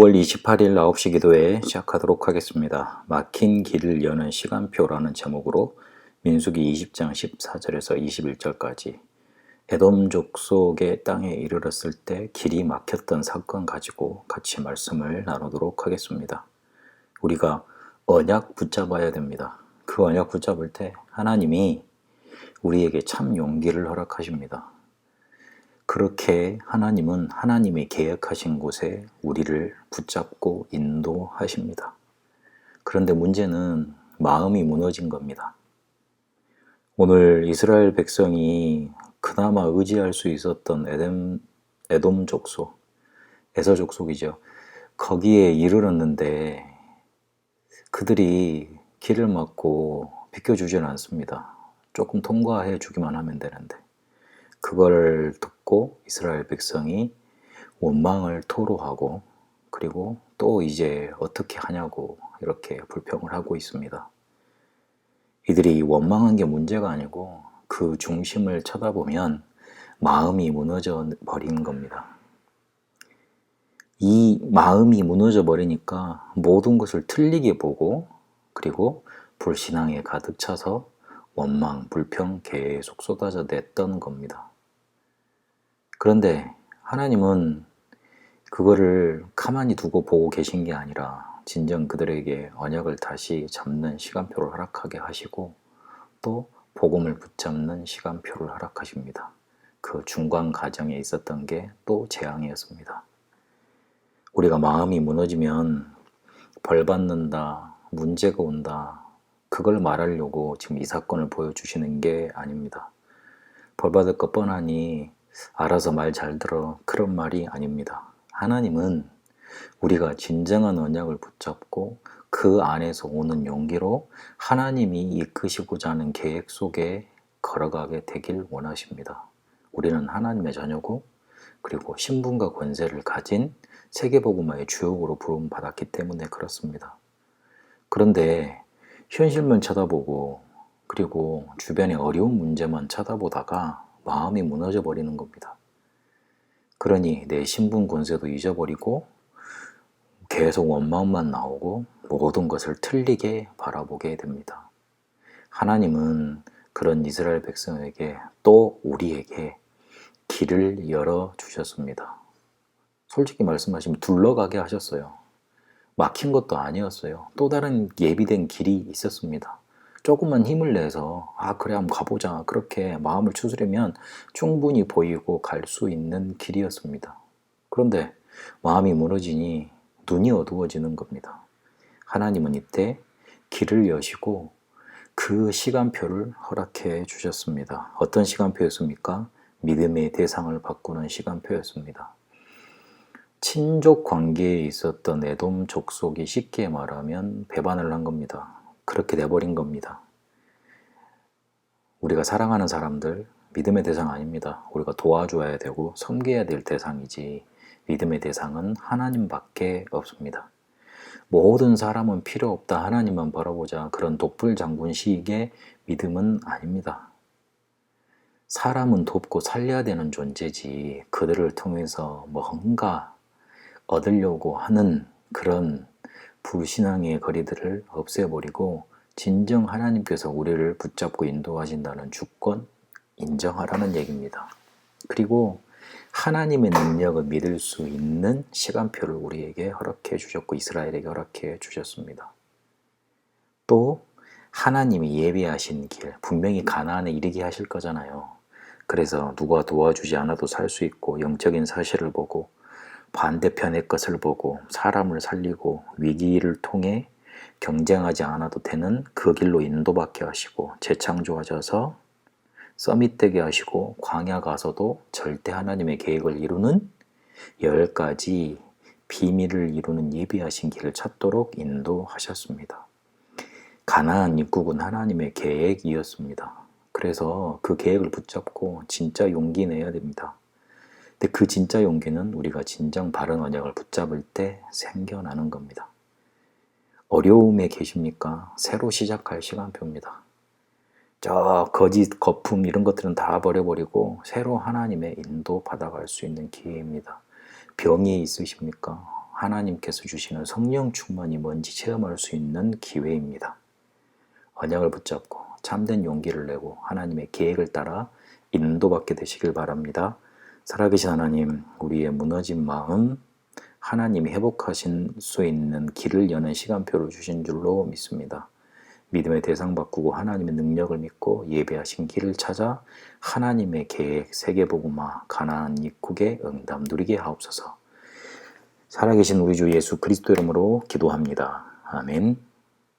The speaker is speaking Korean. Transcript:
5월 28일 9시 기도회 시작하도록 하겠습니다. 막힌 길을 여는 시간표라는 제목으로 민수기 20장 14절에서 21절까지 에돔 족속의 땅에 이르렀을 때 길이 막혔던 사건 가지고 같이 말씀을 나누도록 하겠습니다. 우리가 언약 붙잡아야 됩니다. 그 언약 붙잡을 때 하나님이 우리에게 참 용기를 허락하십니다. 그렇게 하나님은 하나님이 계획하신 곳에 우리를 붙잡고 인도하십니다. 그런데 문제는 마음이 무너진 겁니다. 오늘 이스라엘 백성이 그나마 의지할 수 있었던 에돔 족속, 에서 족속이죠. 거기에 이르렀는데 그들이 길을 막고 비켜주지는 않습니다. 조금 통과해 주기만 하면 되는데 그걸 듣고 이스라엘 백성이 원망을 토로하고 그리고 또 이제 어떻게 하냐고 이렇게 불평을 하고 있습니다. 이들이 원망한 게 문제가 아니고 그 중심을 쳐다보면 마음이 무너져 버린 겁니다. 이 마음이 무너져 버리니까 모든 것을 틀리게 보고 그리고 불신앙에 가득 차서 원망, 불평 계속 쏟아져 냈던 겁니다. 그런데 하나님은 그거를 가만히 두고 보고 계신 게 아니라 진정 그들에게 언약을 다시 잡는 시간표를 허락하게 하시고 또 복음을 붙잡는 시간표를 허락하십니다. 그 중간 과정에 있었던 게 또 재앙이었습니다. 우리가 마음이 무너지면 벌 받는다, 문제가 온다, 그걸 말하려고 지금 이 사건을 보여주시는 게 아닙니다. 벌 받을 것 뻔하니 알아서 말 잘 들어, 그런 말이 아닙니다. 하나님은 우리가 진정한 언약을 붙잡고 그 안에서 오는 용기로 하나님이 이끄시고자 하는 계획 속에 걸어가게 되길 원하십니다. 우리는 하나님의 자녀고 그리고 신분과 권세를 가진 세계복음화의 주역으로 부름받았기 때문에 그렇습니다. 그런데 현실만 쳐다보고 그리고 주변의 어려운 문제만 쳐다보다가 마음이 무너져 버리는 겁니다. 그러니 내 신분 권세도 잊어버리고 계속 원망만 나오고 모든 것을 틀리게 바라보게 됩니다. 하나님은 그런 이스라엘 백성에게 또 우리에게 길을 열어주셨습니다. 솔직히 말씀하시면 둘러가게 하셨어요. 막힌 것도 아니었어요. 또 다른 예비된 길이 있었습니다. 조금만 힘을 내서 그래 한번 가보자 그렇게 마음을 추스르면 충분히 보이고 갈 수 있는 길이었습니다. 그런데 마음이 무너지니 눈이 어두워지는 겁니다. 하나님은 이때 길을 여시고 그 시간표를 허락해 주셨습니다. 어떤 시간표였습니까? 믿음의 대상을 바꾸는 시간표였습니다. 친족 관계에 있었던 에돔 족속이 쉽게 말하면 배반을 한 겁니다. 그렇게 돼버린 겁니다. 우리가 사랑하는 사람들 믿음의 대상 아닙니다. 우리가 도와줘야 되고 섬겨야 될 대상이지 믿음의 대상은 하나님밖에 없습니다. 모든 사람은 필요 없다 하나님만 바라보자 그런 독불장군식의 믿음은 아닙니다. 사람은 돕고 살려야 되는 존재지 그들을 통해서 뭔가 얻으려고 하는 그런 불신앙의 거리들을 없애버리고 진정 하나님께서 우리를 붙잡고 인도하신다는 주권 인정하라는 얘기입니다. 그리고 하나님의 능력을 믿을 수 있는 시간표를 우리에게 허락해 주셨고 이스라엘에게 허락해 주셨습니다. 또 하나님이 예비하신 길, 분명히 가나안에 이르게 하실 거잖아요. 그래서 누가 도와주지 않아도 살 수 있고 영적인 사실을 보고 반대편의 것을 보고 사람을 살리고 위기를 통해 경쟁하지 않아도 되는 그 길로 인도받게 하시고 재창조하셔서 서밋되게 하시고 광야 가서도 절대 하나님의 계획을 이루는 10가지 비밀을 이루는 예비하신 길을 찾도록 인도하셨습니다. 가나안 입국은 하나님의 계획이었습니다. 그래서 그 계획을 붙잡고 진짜 용기 내야 됩니다. 근데 그 진짜 용기는 우리가 진정 바른 언약을 붙잡을 때 생겨나는 겁니다. 어려움에 계십니까? 새로 시작할 시간표입니다. 저 거짓, 거품 이런 것들은 다 버려버리고 새로 하나님의 인도 받아갈 수 있는 기회입니다. 병이 있으십니까? 하나님께서 주시는 성령 충만이 뭔지 체험할 수 있는 기회입니다. 언약을 붙잡고 참된 용기를 내고 하나님의 계획을 따라 인도받게 되시길 바랍니다. 살아계신 하나님, 우리의 무너진 마음 하나님이 회복하실 수 있는 길을 여는 시간표를 주신 줄로 믿습니다. 믿음의 대상 바꾸고 하나님의 능력을 믿고 예배하신 길을 찾아 하나님의 계획, 세계복음화, 가나안 입국의 응답 누리게 하옵소서. 살아계신 우리 주 예수 그리스도 이름으로 기도합니다. 아멘.